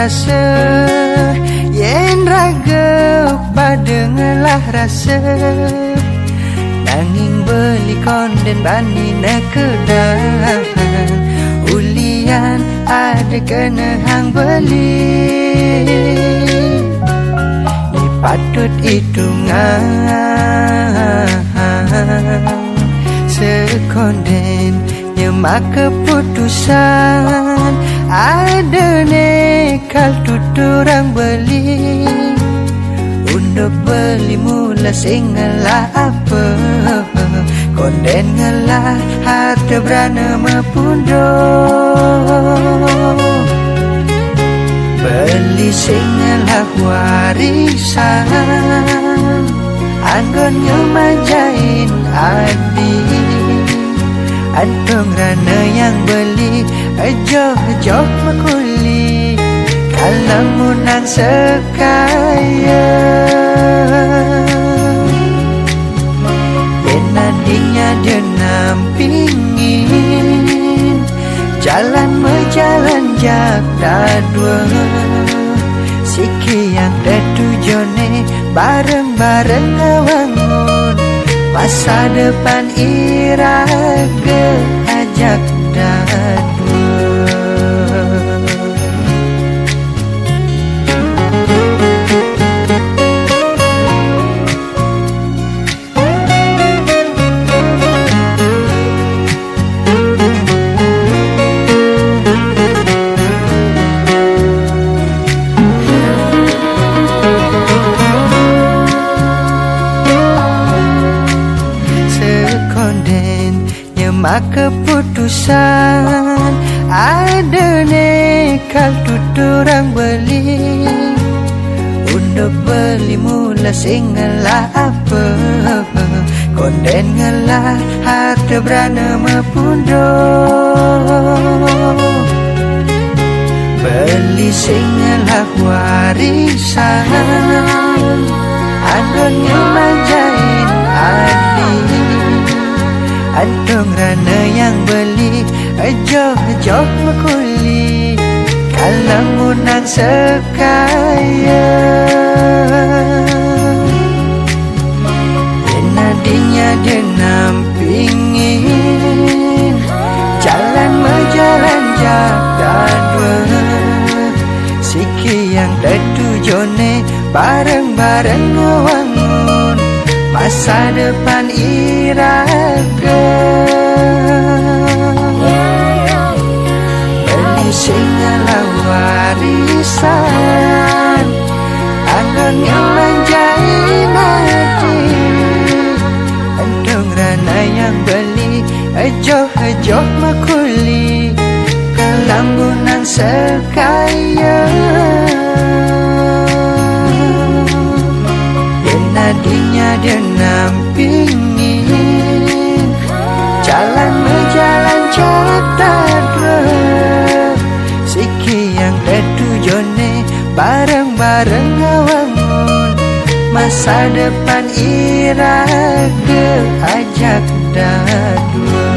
rasa yen raga padengelah rasa nanging beli konden bani nekedan ulian ada kena hang beli ni patut hitungan sekonden nyemak keputusan ada nekal tuturang beli untuk beli mula singalah apa konden ngalah harta berana mepundo beli singalah warisan anggonnya majain adi antong rana yang beli ejoh makuli kalau munang sekaya enadinya dia nampingin jalan berjalan jak dua siki yang tetujone bareng-bareng ngewangun masa depan iraga ajak dua. Nyemak keputusan ada nekal tuturang beli untuk beli mula singalah apa konden ngalah harta berana mepundo beli singalah warisan anggonnya majain adi antong rana yang beli ejoh makuli kalau munang sekaya enadinya dia nampingin jalan berjalan jak dua siki yang tetujone bareng-bareng ngewangun masa depan iraga beli singalah warisan anggon yang manjain hati entong rana yang beli ejoh makuli kelambunan sekaya enadinya dia nampingin jalan berjalan cata siki yang tetujone bareng-bareng ngewangun masa depan iraga ajak dua.